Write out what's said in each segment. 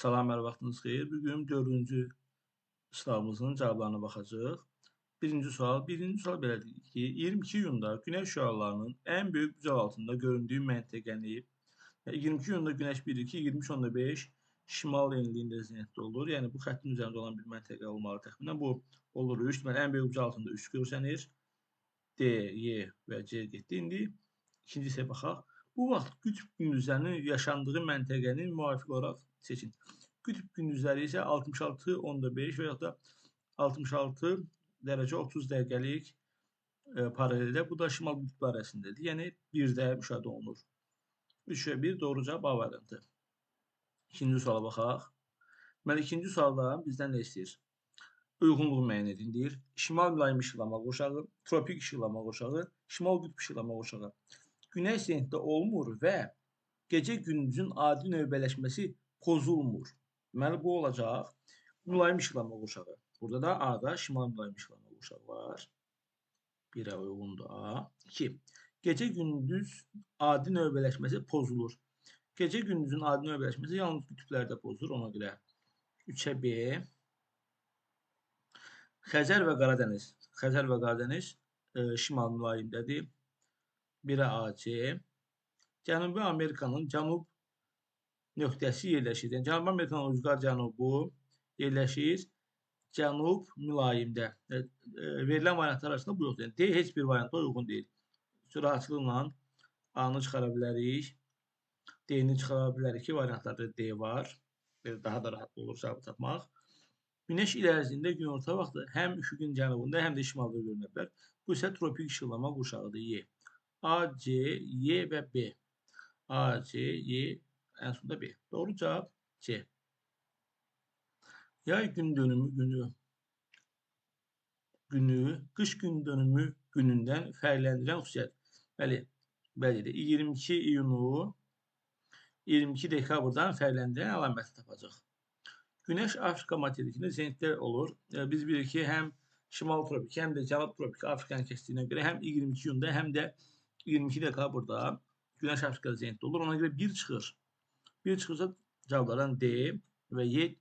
Salam, hər vaxtınız xeyir. Bugün 4-cü sualımızın cavablarına baxacağıq. Birinci sual belədir ki, 22 iyunda günəş şüalarının ən böyük bucaq altında göründüyü məntəqəni 22 iyunda günəş 1-2, 23.5 şimal enliyində zenitdə olur. Yəni, bu xəttin üzərində olan bir məntəqə olmalı təxminən. Bu olur 3. Deməli, ən böyük bucaq altında 3 görsənir. D, Y və C getdi. İndi ikinci hissəyə baxaq. Bu vaxt qütb gündüzlərinin yaşandığı məntəqənin müvafiq olaraq seçin. Qütb gündüzləri isə 66.5 və yaxud da 66 dərəcə 30 dəqiqəlik paraleldə. Bu da şimal qütbü arasındadır. Yəni, 1-də müşahidə olunur. 3 və 1 doğru cavab A variantı. İkinci suala baxaq. Deməli, ikinci sualda bizdən nə istəyir? Uyğunluğu müəyyən edin deyir. Şimal mülayim işıqlama qurşağı, tropik işıqlama qurşağı, şimal qütb işıqlama qurşağı. Günəş zenitdə olmur və gecə gündüzün adi növbələşməsi pozulmur. Deməli, bu olacaq mülayim işıqlama qurşağı. Burada da A-da şimal mülayim işıqlama qurşağı var. 1-ə uyğundur A. 2. Gecə gündüz adi növbələşməsi pozulur. Gecə gündüzün adi növbələşməsi yalnız qütblərdə pozulur. Ona görə 3-ə B. Xəzər və Qaradəniz şimal mülayimdədir. 1-ə AC. Cənubi Amerikanın cənub nöqtəsi yerləşir. Yəni, Cənubi Amerikanın ucqar cənubu yerləşir cənub mülayimdə. Verilən variantlar arasında bu yoxdur. Yəni, D heç bir variantda uyğun deyil. Rahatlıqla A-nı çıxara bilərik. D-ni çıxara bilərik ki, variantlarda D var. Daha da rahat olur cavabı tapmaq. Günəş il ərzində günorta vaxtı həm üfüqün cənubunda, həm də şimalda görünə bilər. Bu isə tropik işıqlama qurşağıdır. Y. A, C, Y və B. A, C, Y, ən sonunda B. Doğru cavab C. Yay gün dönümü günü qış gün dönümü günündən fərqləndirən xüsusiyyət. Bəli, 22 iyunu 22 dekabrdan fərqləndirən əlaməti tapacaq. Günəş Afrika materikində zenitdə olur. Biz bilirik ki, həm şimal tropik, həm də cənub tropik Afrikanın keçdiyinə görə həm 22 iyunda, həm də 22 dekabrda Günəş Afrikada zenitdə olur. Ona görə 1 çıxır. 1 çıxırsa cavablardan D və Y,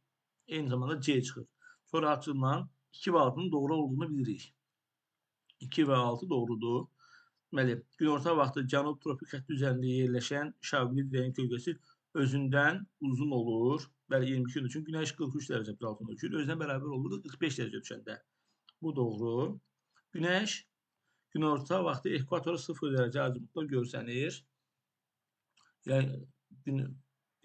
eyni zamanda C çıxır. Sonra açıqla 2 və 6-nın doğru olduğunu bilirik. 2 və 6 doğrudur. Deməli, günorta vaxtı cənub tropik xətti üzərində yerləşən şavqli dirəyin kölgəsi özündən uzun olur. Bəli, 22 gün üçün günəş 43 dərəcə altında düşür. Özünə bərabər olur 45 dərəcə düşəndə. Bu doğru. Günəş günorta vaxtı ekvatora 0 dərəcə azimutda görsənir. Yəni,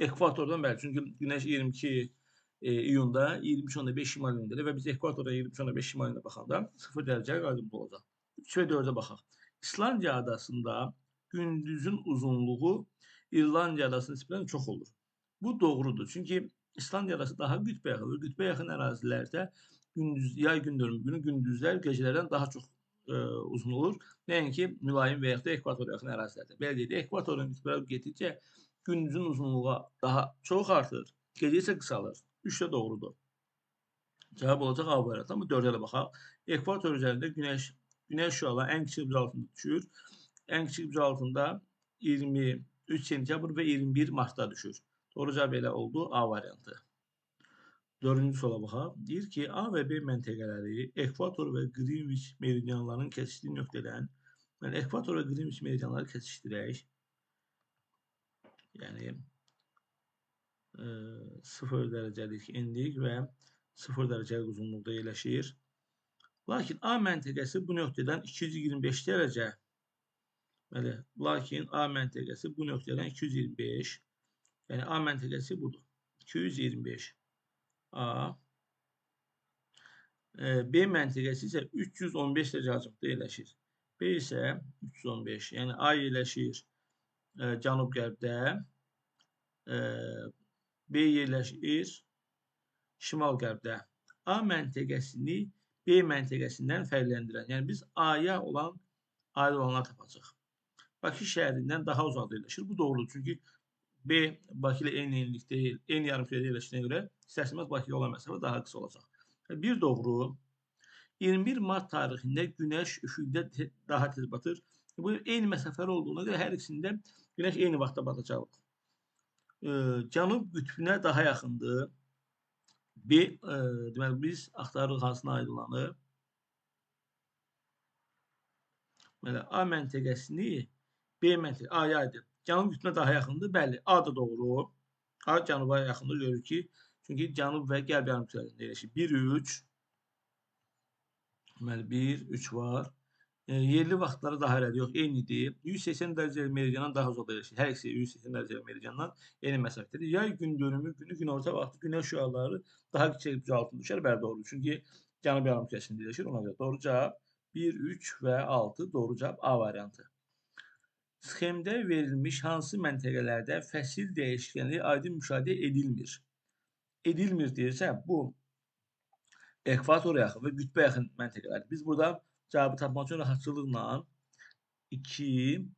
ekvatordan bəli, çünki günəş 22 iyunda 23.5 şimalindədir və biz ekvatora 23.5 şimalində baxanda 0 dərəcə azimut olacaq. 3 və 4-ə baxaq. İslandiya adasında gündüzün uzunluğu İrlandiya adasına nisbətən çox olur. Bu doğrudur. Çünki İslandiya adası daha qütbə yaxındır. Qütbə yaxın ərazilərdə yay gün dönümü günü gündüzlər gecələrdən daha çox uzun olur. Nəinki mülayim və yaxud da ekvatora yaxın ərazilərdə. Belə deyək, ekvatorun qütbəyə getdikcə gündüzün uzunluğu daha çox artır, gecə isə qısalır. 3 də doğrudur. Cavab olacaq A variantı. Amma 4-ə də baxaq. Ekvator üzərində günəş şüaları ən kiçik bucaq altında düşür. Ən kiçik bucaq altında 23 sentyabr və 21 martda düşür. Doğru cavab elə oldu A variantı. 4-cü suala baxaq. Deyir ki, A və B məntəqələri ekvator və Greenwich meridianlarının kəsişdiyi nöqtədən, yəni ekvator və Greenwich meridianları kəsişdirək. Yəni 0 dərəcəlik enlik və 0 dərəcəlik uzunluqda yerləşir. Lakin A məntəqəsi bu nöqtədən 225 dərəcə. Lakin A məntəqəsi bu nöqtədən 225. Yəni A məntəqəsi budur. 225 A. B məntəqəsi isə 315 dərəcə azimutda yerləşir. B isə 315. Yəni A yerləşir cənub-qərbdə. B yerləşir şimal-qərbdə. A məntəqəsini B məntəqəsindən fərqləndirən. Yəni biz A-ya olan aid olanlar tapacaq. Bakı şəhərindən daha uzaqda yerləşir. Bu doğrudur. Çünki B Bakı ilə eyni enlikdə deyil, eyni yarımkürədə yerləşdiyinə görə istərsəməz Bakıya olan məsafə daha qısa olacaq. Bir doğru. 21 mart tarixində günəş üfüqdə daha tez batır. Bu eyni məsafələr olduğuna görə hər ikisində günəş eyni vaxtda batacaq. cənub qütbünə daha yaxındır. B, deməli biz axtarırıq hansına aid olanı. Deməli A məntəqəsini B məntəqəsi A-ya aiddir. Cənub qütbünə daha yaxındır. Bəli, A da doğru. A cənuba yaxındır. Görürük ki, çünki cənub və qərb yarımkürəsində yerləşir. 1, 3. Deməli 1, 3 var. Yerli vaxtları daha elədir. Yox, eynidir. 180 dərəcəli meridiandan daha uzaqda yerləşir. Hər ikisi 180 dərəcəli meridiandan eyni məsafədədir. Yay gün dönümü günü günorta vaxtı günəş şüaları daha kiçik bucaqlıqda düşər. Bəli, doğrudur. Çünki cənub yarımkürəsində yerləşir. Ona görə doğru cavab 1, 3 və 6 doğru cavab A variantı. Sxemdə verilmiş hansı məntəqələrdə fəsil dəyişkənliyi aydın müşahidə edilmir? Edilmir deyirsə, bu ekvatora yaxın və qütbə yaxın məntəqələrdir. Biz burada cavabı tapmaq üçün rahatçılıqla 2,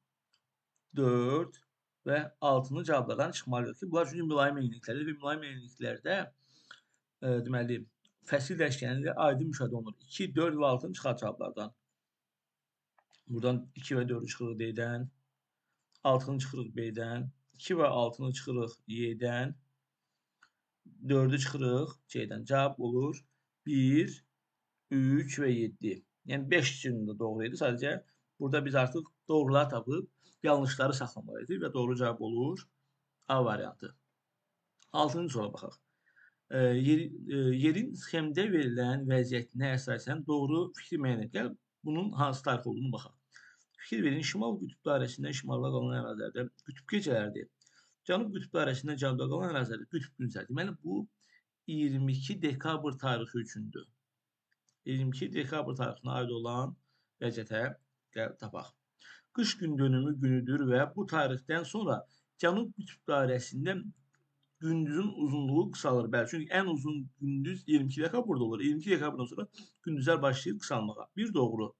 4 və 6-nı cavablardan çıxmalıyıq ki, bunlar çünki mülayim eyniliklərdir və mülayim eyniliklərdə deməli, fəsil dəyişkənliyi aydın müşahidə olunur. 2, 4 və 6-nı çıxar cavablardan. Buradan 2 və 4-ü çıxırıq D-dən, 6-nı çıxırıq B-dən, 2 və 6-nı çıxırıq Y-dən, 4-ü çıxırıq C-dən. Cavab olur 1, 3 və 7. Yəni 5 üçün də doğru idi. Sadəcə burada biz artıq doğruları tapıb yanlışları saxlamalıyıq və doğru cavab olur A variantı. 6-cı suala baxaq. Yerin sxemdə verilən vəziyyətinə əsasən doğru fikri müəyyən et. Gəl bunun hansı tarix olduğunu baxaq. Fikir verin, şimal qütb dairəsindən şimalda qalan ərazilərdə qütb gecələrdir. Cənub qütb dairəsindən cənubda qalan ərazilərdə qütb günləri. Deməli, bu 22 dekabr tarixi üçündür. 22 dekabr tarixinə aid olan vəziyyətə tapaq. Qış gün dönümü günüdür və bu tarixdən sonra cənub qütb dairəsində gündüzün uzunluğu qısalır. Bəli, çünki ən uzun gündüz 22 dekabrda olur. 22 dekabrdan sonra gündüzlər başlayır qısalmağa. Bir doğru.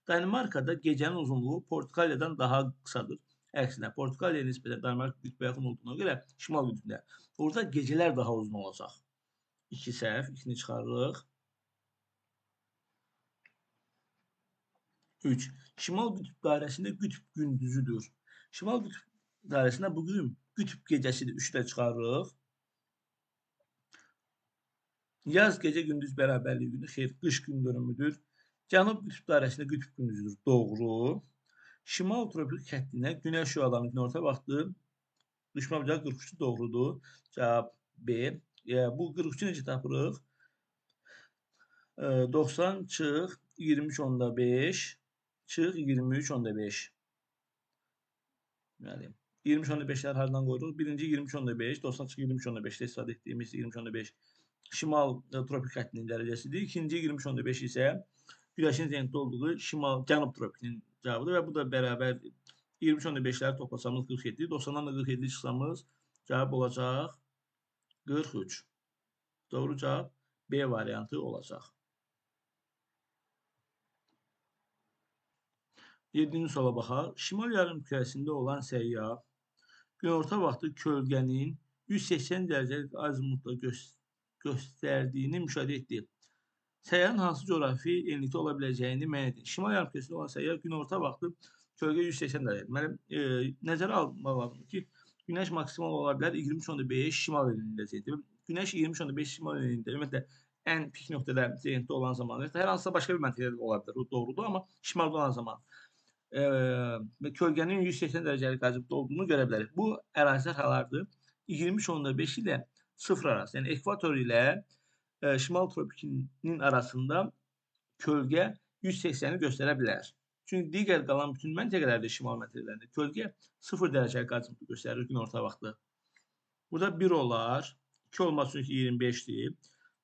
Danimarkada gecənin uzunluğu Portuqaliyadan daha qısadır. Əksinə, Portuqaliyaya nisbətən Danimarka qütbə yaxın olduğuna görə şimal qütbündə. Orada gecələr daha uzun olacaq. 2 səhv, 2-ni çıxarırıq. 3. Şimal qütb dairəsində qütb gündüzüdür. Şimal qütb dairəsində bugün qütb gecəsidir. 3-ü də çıxarırıq. Yaz gecə gündüz bərabərliyi günü xeyr, qış gün dönümüdür. Cənub qütb dairəsində qütb gündüzüdür. Doğru. Şimal tropik xəttinə günəş şüalarının günorta vaxtı düşmə bucağı 43 doğrudur. Cavab B. Bu 43-ü necə tapırıq? 90 çıx 23.5 çıx 23.5. Deməli, 23.5-lər hardan qoyuruq? Birinci 23.5, 90 çıx 23.5-də istifadə etdiyimiz 23.5 şimal tropik xəttinin dərəcəsidir. İkinci 23.5 isə güləşin zəngdə olduğu cənub tropikinin cavabıdır və bu da bərabərdir. 23.5-ləri toplasamız 47, 90-dan da 47 çıxsamız cavab olacaq 43. Doğru cavab B variantı olacaq. 7-ci suala baxaq. Şimal yarımkürəsində olan səyyah günorta vaxtı kölgənin 180 dərəcəlik azimutda göstərdiyini müşahidə etdi. Səyyahın hansı coğrafi enlikdə ola biləcəyini müəyyən edin. Şimal yarımkürəsində olan səyyah günorta vaxtı kölgə 180 dərəcəlik. Deməli, nəzərə almaq lazımdır ki, günəş maksimal ola bilər 23.5 şimal enliyində. Günəş 23.5 şimal enliyində. Ümumiyyətlə, ən pik nöqtədə zeyində olan zaman, hər hansısa başqa bir məntəqədə ola bilər, o doğrudur, amma şimalda olan zaman kölgənin 180 dərəcəlik azimutda olduğunu görə bilərik. Bu ərazilər halardır? 23.5 ilə 0 arası, yəni ekvator ilə şimal tropikinin arasında kölgə 180-i göstərə bilər. Çünki digər qalan bütün məntəqələrdə, şimal məntəqələrində kölgə 0 dərəcəlik azimutda göstərir günorta vaxtı. Burada 1 olar, 2 olması üçün 25-dir,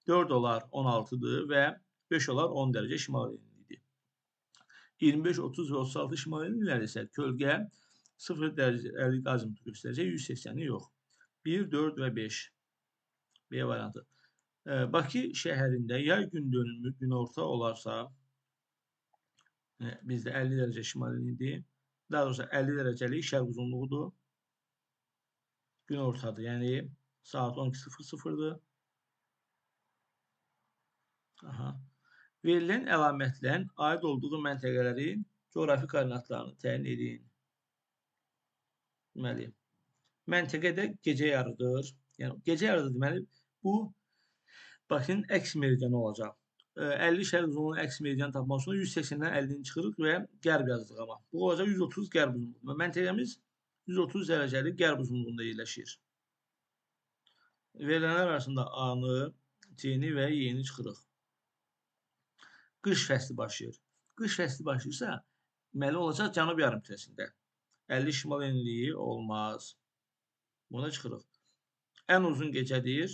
4 olar 16-dır və 5 olar 10 dərəcə şimal enlidir. 25, 30 və 36 şimal enliklərdə isə kölgə 0 dərəcəlik azimutda göstərəcək, 180-i yox. 1, 4 və 5. B variantı. Bakı şəhərində yay gün dönümü günorta olarsa, bizdə 50 dərəcə şimal enlidir. Daha doğrusu 50 dərəcəlik şərq uzunluğudur. Günortadır, yəni saat 12:00-dır. Verilən əlamətlərin aid olduğu məntəqələrin coğrafi koordinatlarını təyin edin. Deməli, Məntəqədə gecə yarıdır. Yəni gecə yarıdır deməli bu Bakının əks meridianı olacaq. 50 şərq uzunluğunun əks meridianı tapmaq üçün 180-dən 50-ni çıxırıq və qərb yazdıq amma. Bu olacaq 130 qərb uzunluğunda. Məntəqəmiz 130 dərəcəlik qərb uzunluğunda yerləşir. Verilənlər arasında A-nı, C-ni və Y-ni çıxırıq. Qış fəsli başlayır. Qış fəsli başlayırsa, deməli olacaq cənub yarımkürəsində. 50 şimal enliyi olmaz. Buna çıxırıq. Ən uzun gecədir.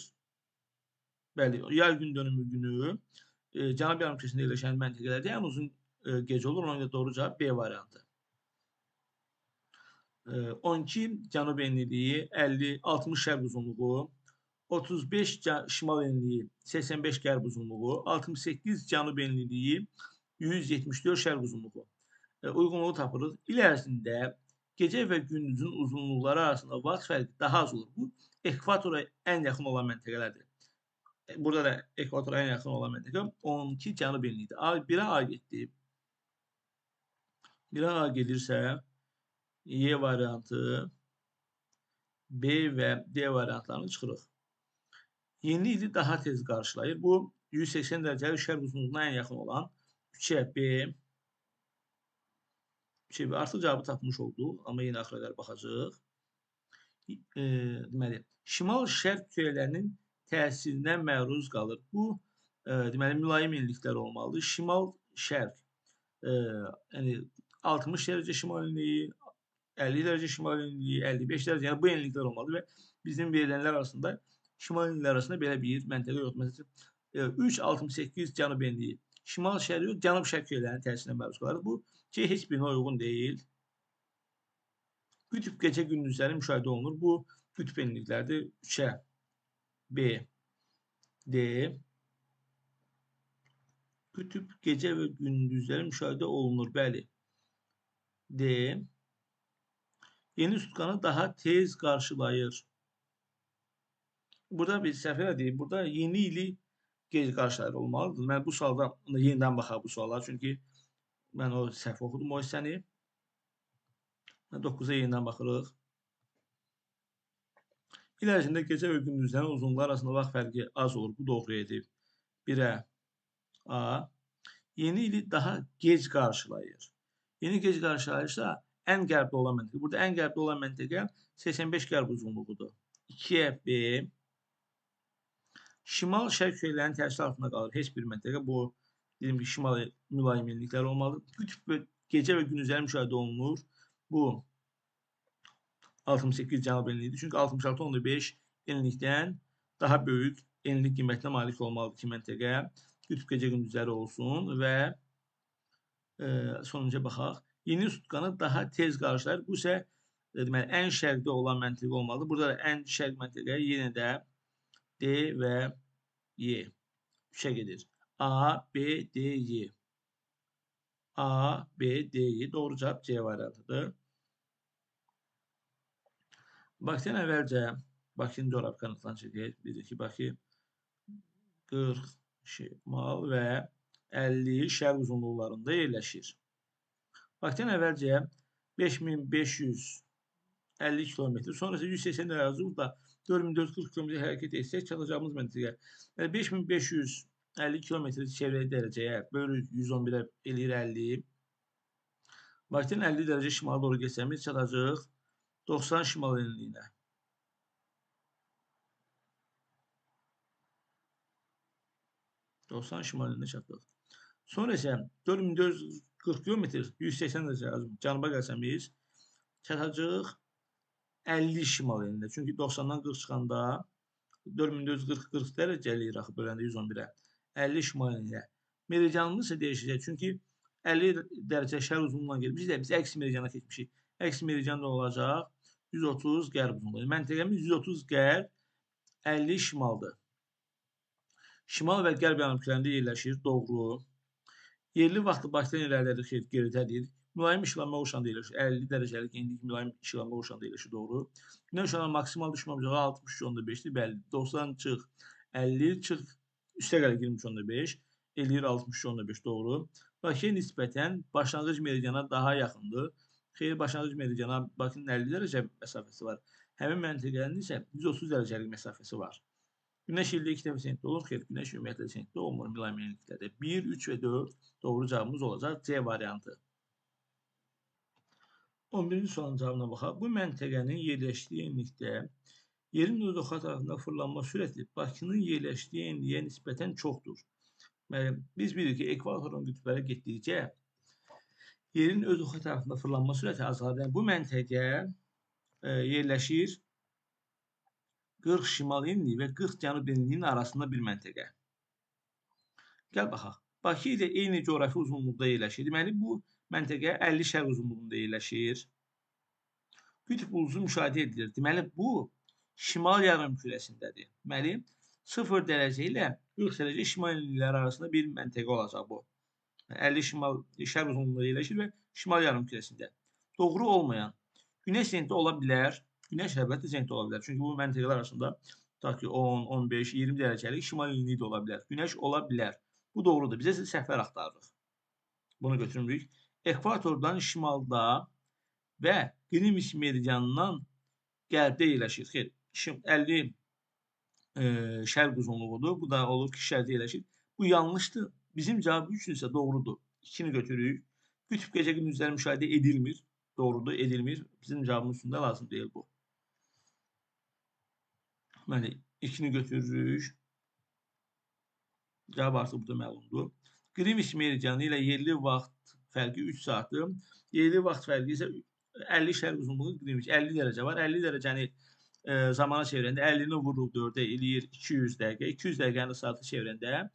Bəli, yay gün dönümü günü cənub yarımkürəsində yerləşən məntəqələrdə ən uzun gecə olur. Ona görə doğru cavab B variantı. 12 cənub enliliyi, 50-60 şərq uzunluğu, 35 şimal enliliyi, 85 qərb uzunluğu, 68 cənub enliliyi, 174 şərq uzunluğu. Uyğunluğu tapırıq. İl ərzində gecə və gündüzün uzunluqları arasında vaxt fərqi daha az olur. Bu ekvatora ən yaxın olan məntəqələrdir. Burada da ekvatora ən yaxın olan məntəqə 12 cənub enliyidir. 1-ə A getdi. 1-ə A gedirsə Y variantı, B və D variantlarını çıxırıq. Yeni ili daha tez qarşılayır. Bu 180 dərəcəlik şərq uzunluğuna ən yaxın olan 3-ə B. Artıq cavabı tapmış olduq, amma yenə axıra qədər baxacağıq. Deməli, şimal-şərq küləklərinin təsirinə məruz qalır. Bu, deməli, mülayim enliklər olmalıdır. Şimal-şərq, yəni 60 dərəcə şimal enliyi, 50 dərəcə şimal enliyi, 55 dərəcə, yəni bu enliklər olmalıdır və bizim verilənlər arasında şimal enliklər arasında belə bir məntəqə yoxdur. Məsələn, 3-68 cənub enliyi, şimal-şərq yox, cənub-şərq küləklərinin təsirinə məruz qalır. Bu ki, heç birinə uyğun deyil. Qütb gecə gündüzləri müşahidə olunur. Bu qütb enliklərdir. 3-ə B, D. Qütb gecə və gündüzləri müşahidə olunur. Bəli. D. Yeni sutkanı daha tez qarşılayır. Burada bir səhv elədik. Burada yeni ili gec qarşılayır olmalıdır. Mən bu sualda yenidən baxaq bu suallar. Çünki mən o səhv oxudum o hissəni. 9-a yenidən baxırıq. İl ərzində gecə və gündüzlərin uzunluqları arasında vaxt fərqi az olur. Bu doğru edib. 1-ə A. Yeni ili daha gec qarşılayır. Yeni gec qarşılayırsa ən qərbdə olan məntəqə. Burada ən qərbdə olan məntəqə 85 qərb uzunluğudur. 2-ə B. Şimal-şərq küləklərinin təsiri altında qalır. Heç bir məntəqə. Bu, dedim ki, şimal mülayim enliklər olmalıdır. Qütb və gecə və gündüzləri müşahidə olunur. Bu 68 cənub enliyidir. Çünki 66.5 enlikdən daha böyük enlik qiymətinə malik olmalıdır ki, məntəqə. Qütb gecə gündüzləri olsun və sonunca baxaq. Yeni sutkanı daha tez qarşılayır. Bu isə deməli, ən şərqdə olan məntəqə olmalıdır. Burada da ən şərq məntəqə yenə də D və Y. 3-ə gedir. A, B, D, Y. A, B, D, Y. Doğru cavab C variantıdır. Bakıdan əvvəlcə Bakının coğrafi xəritəsini çəkək. Bilirik ki, Bakı 40 şimal və 50 şərq uzunluqlarında yerləşir. Bakıdan əvvəlcə 5550 km, sonra isə 180 dərəcə 4440 km hərəkət etsək çatacağımız məntəqə. 5550 km çevrəli dərəcəyə bölürük 111-ə eləyir 50. Bakıdan 50 dərəcə şimala doğru geçsəmiz çatacaq 90 şimal enliyinə. çatdıq. Sonra isə 4440 km 180 dərəcə cənuba gəlsəmiz çatacaq 50 şimal enliyinə. Çünki 90-dan 40 çıxanda 4440 dərəcə eləyir axı böləndə 111-ə. 50 şimal enliyinə. Meridianımız isə dəyişəcək. Çünki 50 dərəcə şərq uzunluğuna gəlib. Biz əks meridiana keçmişik. Əks meridian da olacaq 130 qərb uzunluğu. Məntəqəmiz 130 qərb, 50 şimaldır. Şimal və qərb yarımkürəsində yerləşir. Doğru. Yerli vaxtı Bakıdan irəlidədir, geridədir. Mülayim işıqlanma qurşağında yerləşir. 50 dərəcəlik enlik mülayim işıqlanma qurşağında yerləşir. Doğru. Günəş işığının maksimal düşmə bucağı 63.5-dir. Bəli. 90 çıx, 50 çıx, üstə gəlir 23.5, eləyir 63.5. Doğru. Bakıya nisbətən başlanğıc meridiana daha yaxındır. Xeyr, başlanğıc meridiana Bakının 50 dərəcə məsafəsi var. Həmin məntəqənin isə 130 dərəcəlik məsafəsi var. Günəş ildə 2 dəfə sentrdə olur. Xeyr, günəş ümumiyyətlə sentrdə olmur, milometlikdədir. 1, 3 və 4 doğru cavabımız olacaq C variantı. 11-ci sualın cavabına baxaq. Bu məntəqənin yerləşdiyi enlikdə yerin öz oxu tərəfində fırlanma sürəti Bakının yerləşdiyi enliyə nisbətən çoxdur. Biz bilirik ki, ekvatorun qütblərə getdikcə yerin öz oxu tərəfində fırlanma sürəti azalır. Yəni, bu məntəqə yerləşir 40 şimal enliyi və 40 cənub enliyinin arasında bir məntəqə. Gəl baxaq. Bakı ilə eyni coğrafi uzunluqda yerləşir. Deməli, bu məntəqə 50 şərq uzunluğunda yerləşir. Qütb ulduzu müşahidə edilir. Deməli, bu şimal yarımkürəsindədir. Deməli, 0 dərəcə ilə 40 dərəcə şimal enlikləri arasında bir məntəqə olacaq bu. 50 şərq uzunluğunda yerləşir və şimal yarımkürəsində. Doğru olmayan. Günəş zengdə ola bilər. Günəş əlbəttə zengdə ola bilər. Çünki bu məntəqələr arasında tutaq ki, 10, 15, 20 dərəcəlik şimal enliyi də ola bilər. Günəş ola bilər. Bu doğrudur. Bizə səhvlər axtarırıq. Bunu götürmürük. Ekvatordan şimalda və Greenwich meridianından qərbdə yerləşir. Xeyr, 50 şərq uzunluğudur. Bu da olur ki, şərqdə yerləşir. Bu yanlışdır. Bizim cavabı üçün isə doğrudur. 2-ni götürürük. Qütb gecə gündüzləri müşahidə edilmir. Doğrudur, edilmir. Bizim cavabımız üçün də lazım deyil bu. Deməli, 2-ni götürürük. Cavab artıq burada məlumdur. Greenwich meridianı ilə yerli vaxt fərqi 3 saatdır. Yerli vaxt fərqi isə 50 şərq uzunluğu Greenwich 50 dərəcə var. 50 dərəcəni zamana çevirəndə 50-ni vurub 4-ə eləyir 200 dəqiqə. 200 dəqiqəni saata çevirəndə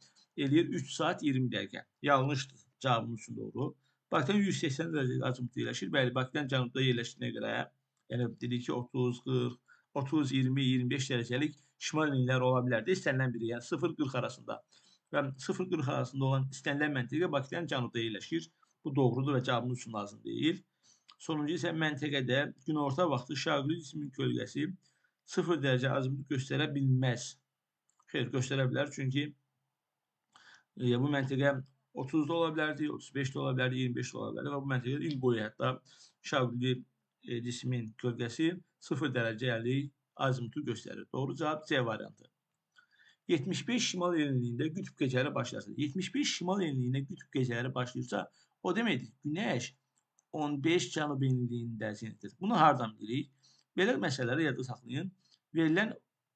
eləyir 3 saat 20 dəqiqə. Yanlışdır. Cavabımız üçün doğru. Bakıdan 180 dərəcəlik acımtı yerləşir. Bəli, Bakıdan cənubda yerləşdiyinə görə, yəni dedik ki, 30, 40, 30, 20, 25 dərəcəlik şimal enlikləri ola bilər də istənilən biri, yəni 0-40 arasında. Və 0-40 arasında olan istənilən məntəqə Bakıdan cənubda yerləşir. Bu doğrudur və cavabımız üçün lazım deyil. Sonuncu isə məntəqədə günorta vaxtı şaquli cismin kölgəsi 0 dərəcə azimut göstərə bilməz. Xeyr, göstərə bilər. Çünki bu məntəqə 30-da ola bilərdi, 35-də ola bilərdi, 25-də ola bilərdi və bu məntəqədə il boyu hətta şaquli cismin kölgəsi 0 dərəcəlik azimutu göstərir. Doğru cavab C variantı. 75 şimal enliyində qütb gecələri başlayırsa, 75 şimal enliyində qütb gecələri başlayırsa, o deməkdir, günəş 15 cənub enliyində zenitdir. Bunu hardan bilirik? Belə məsələləri yadda saxlayın. Verilən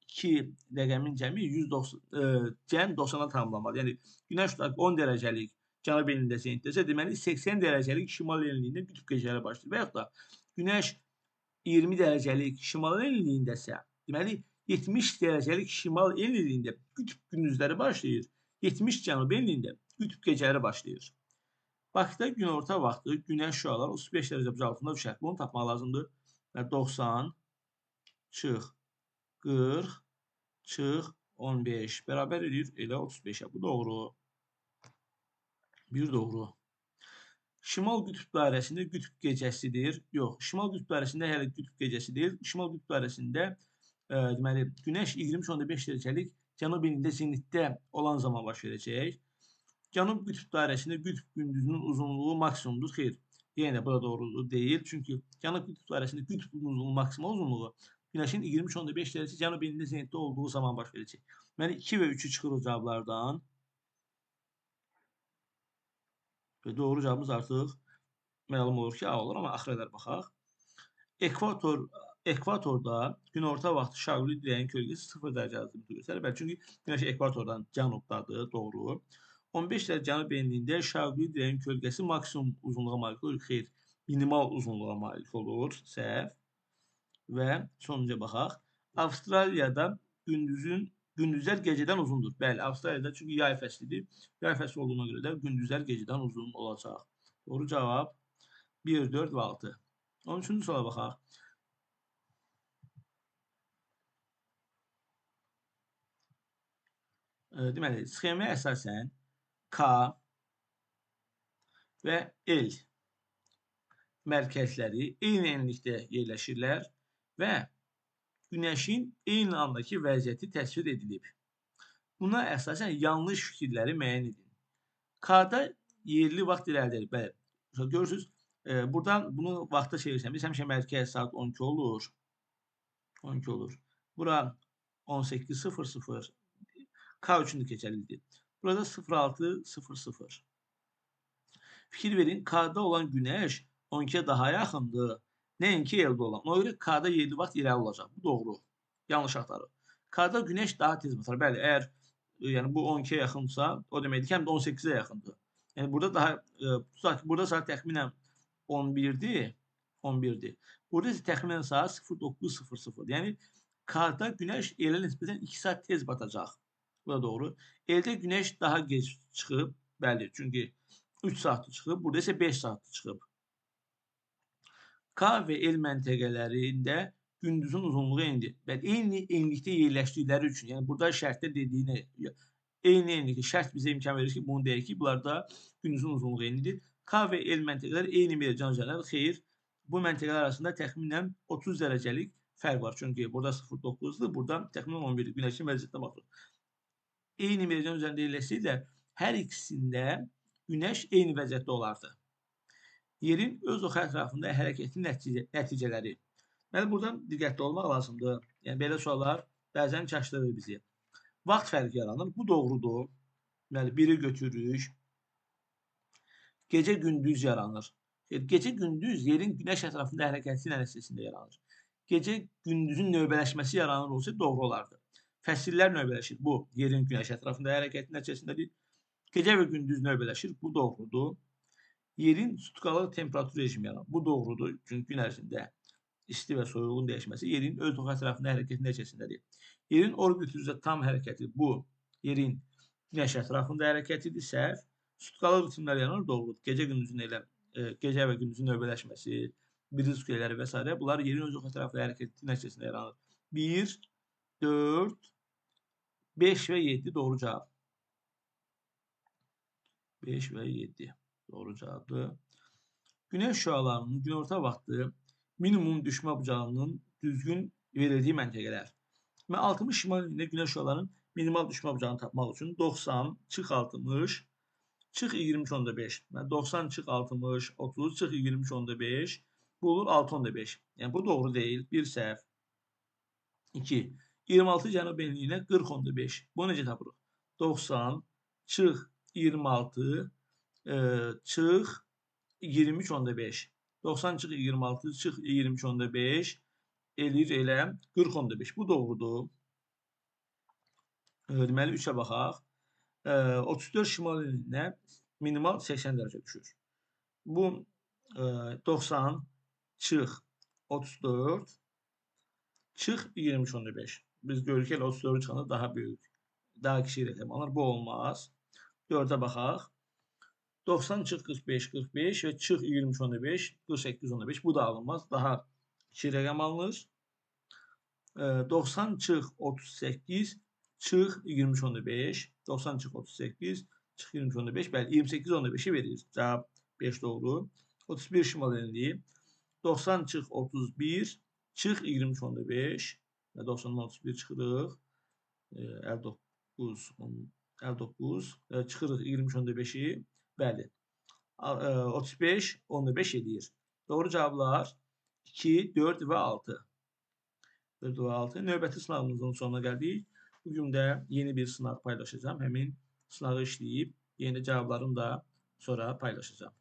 2 rəqəmin cəmi 90-a tamamlanmalı. Yəni, günəş 10 dərəcəlik cənub enliyində zenitdirsə, deməli 80 dərəcəlik şimal enliyində qütb gecələri başlayır. Və yaxud da günəş 20 dərəcəlik şimal enliyindəsə, deməli 70 dərəcəlik şimal enliyində qütb gündüzləri başlayır. 70 cənub enliyində qütb gecələri başlayır. Bakıda günorta vaxtı günəş şüaları 35 dərəcə altında düşər. Bunu tapmaq lazımdır. 90 çıx 40 çıx 15 bərabər edir elə 35-ə. Bu doğru. Bir doğru. Şimal qütb dairəsində qütb gecəsidir. Yox, şimal qütb dairəsində hələ qütb gecəsi deyil. Şimal qütb dairəsində deməli, günəş 23.5 dərəcəlik cənub enliyində zenitdə olan zaman baş verəcək. Cənub qütb dairəsində qütb gündüzünün uzunluğu maksimumdur. Xeyr, yenə də bu da doğrudur deyil. Çünki cənub qütb dairəsində qütb uzunluğu maksimal uzunluğu günəşin 23.5 dərəcə cənub enliyində zenitdə olduğu zaman baş verəcək. Deməli, 2 və 3-ü çıxırıq cavablardan. Və doğru cavabımız artıq məlum olur ki, A olur, amma axıra qədər baxaq. Ekvatorda günorta vaxtı şaquli dirəyin kölgəsi 0 dərəcə azimutu göstərir. Bəli, çünki günəş ekvatordan cənubdadır, doğru. 15 dərəcə cənub enliyində şaquli dirəyin kölgəsi maksimum uzunluğa malik olur. Xeyr, minimal uzunluğa malik olur. Səhv. Və sonunca baxaq. Avstraliyada gündüzlər gecədən uzundur. Bəli, Avstraliyada çünki yay fəslidir. Yay fəsli olduğuna görə də gündüzlər gecədən uzun olacaq. Doğru cavab 1, 4 və 6. 13-cü suala baxaq. Deməli, sxemə əsasən K və L mərkəzləri eyni enlikdə yerləşirlər və günəşin eyni andakı vəziyyəti təsvir edilib. Buna əsasən yanlış fikirləri müəyyən edin. K-da yerli vaxt irəlidə edilir. Bəli, görürsünüz, buradan bunu vaxta çevirsəm, biz həmişə mərkəz saat 12 olur. 12 olur. Bura 18:00. K üçün də keçərlidir. Burada 06:00. Fikir verin, K'da olan Günəş 12'ye daha yaxındır. Nəinki L'də olan. Ona görə K'da yerli vaxt irəli olacaq. Bu doğru. Yanlış axtarır. K'da Günəş daha tez batar. Bəli, əgər yəni bu 12'ye yaxınsa, o deməkdir ki, həm də 18'e yaxındır. Yəni burada daha burada saat təxminən 11'dir. 11'dir. Burada isə təxminən saat 09:00. Yəni K'da Günəş L'ə nisbətən 2 saat tez batacaq. Bu da doğru. L'də Günəş daha gec çıxıb. Bəli, çünki 3 saatlı çıxıb. Burada isə 5 saatlı çıxıb. K və L məntəqələrində gündüzün uzunluğu eynidir. Bəli, eyni enlikdə yerləşdikləri üçün, yəni burada şərtdə dediyinə eyni enlikdə şərt bizə imkan verir ki, bunu deyək ki, bunlarda gündüzün uzunluğu eynidir. K və L məntəqələri eyni meridian üzərindədir. Xeyr, bu məntəqələr arasında təxminən 30 dərəcəlik fərq var. Çünki burada 09'dur, burada təxminən 11'dir. Günəşin vəziyyətinə baxın. Eyni meridian üzərində yerləşsəydi də, hər ikisində Günəş eyni vəziyyətdə olardı. Yerin öz oxu ətrafında hərəkətin nəticələri. Bəli, buradan diqqətli olmaq lazımdır. Yəni, belə suallar bəzən çaşdırır bizi. Vaxt fərqi yaranır. Bu doğrudur. Bəli, biri götürürük. Gecə-gündüz yaranır. Gecə-gündüz yerin Günəş ətrafında hərəkəti nəticəsində yaranır. Gecə-gündüzün növbələşməsi yaranır olsa doğru olardı. Fəsillər növbələşir. Bu, yerin Günəş ətrafında hərəkəti nəticəsindədir. Gecə və gündüz növbələşir. Bu doğrudur. Yerin tutqalı temperatur rejimi yaranır. Bu doğrudur. Çünki gün ərzində isti və soyuğun dəyişməsi yerin öz oxu ətrafında hərəkəti nəticəsindədir. Yerin orbit üzrə tam hərəkəti bu. Yerin Günəş ətrafında hərəkətidir. Səhv. Tutqalı ritimlər yaranır. Doğrudur. Gecə və gündüzün növbələşməsi, biriz külələri və s. bunlar yerin öz oxu ətrafında hərəkəti nəticəsində yaranır. 1, 4, 5 və 7 doğru cavab. 5 və 7 doğru cavabdır. Günəş şüalarının günorta vaxtı minimum düşmə bucağının düzgün verildiyi məntəqələr. Və 60 şimal ilində günəş şüalarının minimal düşmə bucağını tapmaq üçün 90 çıx 60 çıx 23.5. 90 çıx 60 30 çıx 23.5 bu olur 6.5. Yəni bu doğru deyil. Bir səhv. 2. 26 cənub enliyinə 40.5. Bu necə tapırıq? 90 çıx 26 çıx 23.5. 90 çıx 26 çıx 23.5 eləyir elə 40.5. Bu doğrudur. Deməli 3-ə baxaq. 34 şimal enliyinə minimal 80 dərəcə düşür. Bu 90 çıx 34 çıx 23.5. Biz görürük ki, 34 çıxanda daha böyük, daha kiçik rəqəm alır. Bu olmaz. 4-ə baxaq. 90 çıx 45 45 və çıx 23.5 48.5. Bu da alınmaz. Daha kiçik rəqəm alınır. 90 çıx 38 çıx 23.5 90 çıx 38 çıx 23.5 bəli 28.5'i verir. Cavab 5 doğru. 31 şimal enliyi 90 çıx 31 çıx 23.5 və 90'dan 31 çıxırıq. 59 çıxırıq 23.5'i bəli. 35 15 edir. Doğru cavablar 2, 4 və 6. 4 və 6. Növbəti sınavımızın sonuna gəldik. Bugün də yeni bir sınaq paylaşacağım. Həmin sınağı işləyib yeni cavablarını da sonra paylaşacağım.